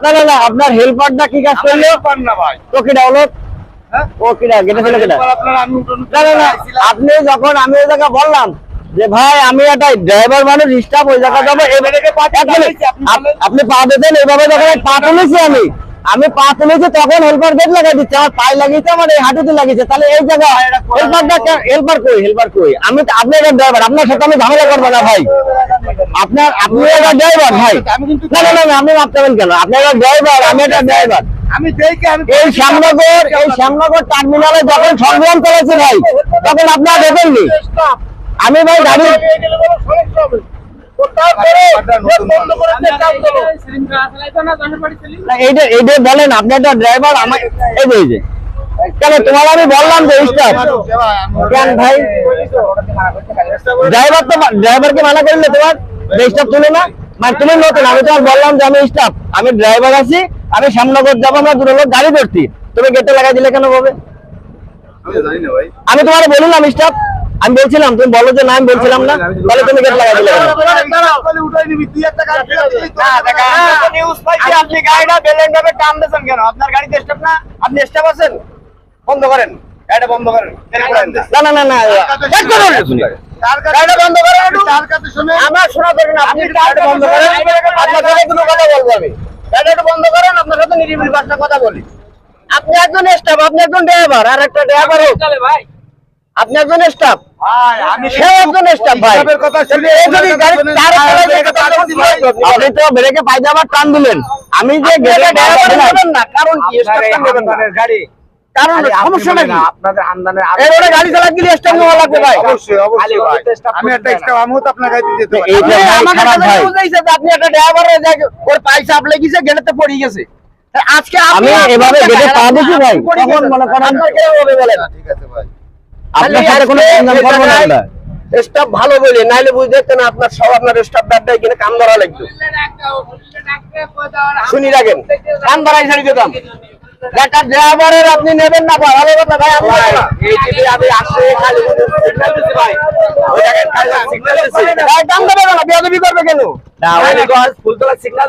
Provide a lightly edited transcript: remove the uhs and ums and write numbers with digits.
না না না আপনার হেল্পারটা কি কাজ করলো না ভাই তো কি ডাউনলোড ও কি না গেটে ফেলে কেটে না না না আপনি যখন আমি ওই জায়গা বললাম যে ভাই আমি একটা ড্রাইভার মানুষ স্টাফ ওই জায়গা যাবো আপনি পা দিতেন এইভাবে যখন পা তুলেছি আমি পা তুলেছি তখন হেল্পার গেট লাগাই দিচ্ছে আমার পায়ে লাগিয়েছে আমার এই হাঁটুতে লাগিয়েছে তাহলে এই জায়গা হেল্পার কই আমি আপনি একটা ড্রাইভার আপনার সাথে আমি ঝামেলা করবো না ভাই আপনি একটা ড্রাইভার ভাই না না না আপনি ভাবতেন কেন আপনি একটা ড্রাইভার আমি একটা ড্রাইভার এই শ্যামনগর টার্মিনালে যখন সংগ্রাম চলেছে ভাই তখন আপনারা দেখেননি আমি ভাই গাড়ি এইটা বলেন আপনি একটা ড্রাইভার আমার এই যে কেন তোমার আমি বললাম যে স্টাফ কেন ভাই ড্রাইভারকে মানা করলে তোমার স্টাফ তুলে না মানে তুমি নতুন আমি তোমার বললাম যে আমি স্টাফ আমি ড্রাইভার আছি আমি শ্যামনগর যাবো আমরা দুটো লোক গাড়ি ধরছি তুমি গেটে লাগাই দিলে কেন ভাবে আমি তোমার বললাম স্টাফ আমি বলছিলাম তুমি বলো যে না আমি বলছিলাম না তাহলে তুমি গেট লাগাই দিলে আপনি গাড়িটা বেলেন ভাবে টান দিয়েছেন কেন আপনার গাড়িতে স্টাফ না আপনি স্টাফ আছেন বন্ধ করেন গাড়িটা বন্ধ করেন না না না না গাড়িটা বন্ধ করেন আমার শোনা করেন আপনি গাড়িটা বন্ধ করেন আপনার সাথে কোনো কথা বলবো আমি গাড়িটা বন্ধ করেন আপনার সাথে নিরিবিলি ভাষা কথা বলি আপনি একজন স্টাফ আপনি একজন ড্রাইভার আর একটা ড্রাইভার ভাই আপনি একজন স্টাফ আমি সে একজন স্টাফ ভাই আপনি তো ব্রেকে পায়জামা টান দিলেন আমি যে গেটে ড্রাইভার নেবেন না কারণ কি স্টাফ টান দেবেন না গাড়ি কারণ সমস্যা নাকি আপনাদের আমদানের এবারে গাড়ি চালাতে গেলে স্টাফ নেওয়া লাগবে ভাই অবশ্যই অবশ্যই আমি একটা স্টাফ আমিও তো আপনার গাড়ি দিতে পারি এই যে আমার খারাপ ভাই বুঝাইছে যে আপনি একটা ড্রাইভারে ওর পয়সা আপলে গিয়েছে গেটে পড়ে গেছে আজকে আমি এভাবে গেটে পা দিছি ভাই তখন মনে করেন কি হবে বলেন ঠিক আছে ভাই আপনার সাথে কোনো সন্ধান করব না আমরা স্টাফ ভালো বলে নাইলে বুঝ দেখতে না আপনার সব আপনার স্টাফ ব্যাডটা এখানে কাম ধরা লাগবে শুনি রাখেন কাম ধরাই ছাড়ি দিতাম একটা ড্রাইভারের আপনি নেবেন না ভালো কথা ভাই এই যে আমি আসে খালি সিগন্যাল দিতে ভাই ওই জায়গায় খালি সিগন্যাল দিতে ভাই কাম দেবে না বেয়াদবি করবে কেন না ওই ফুলতলা সিগন্যাল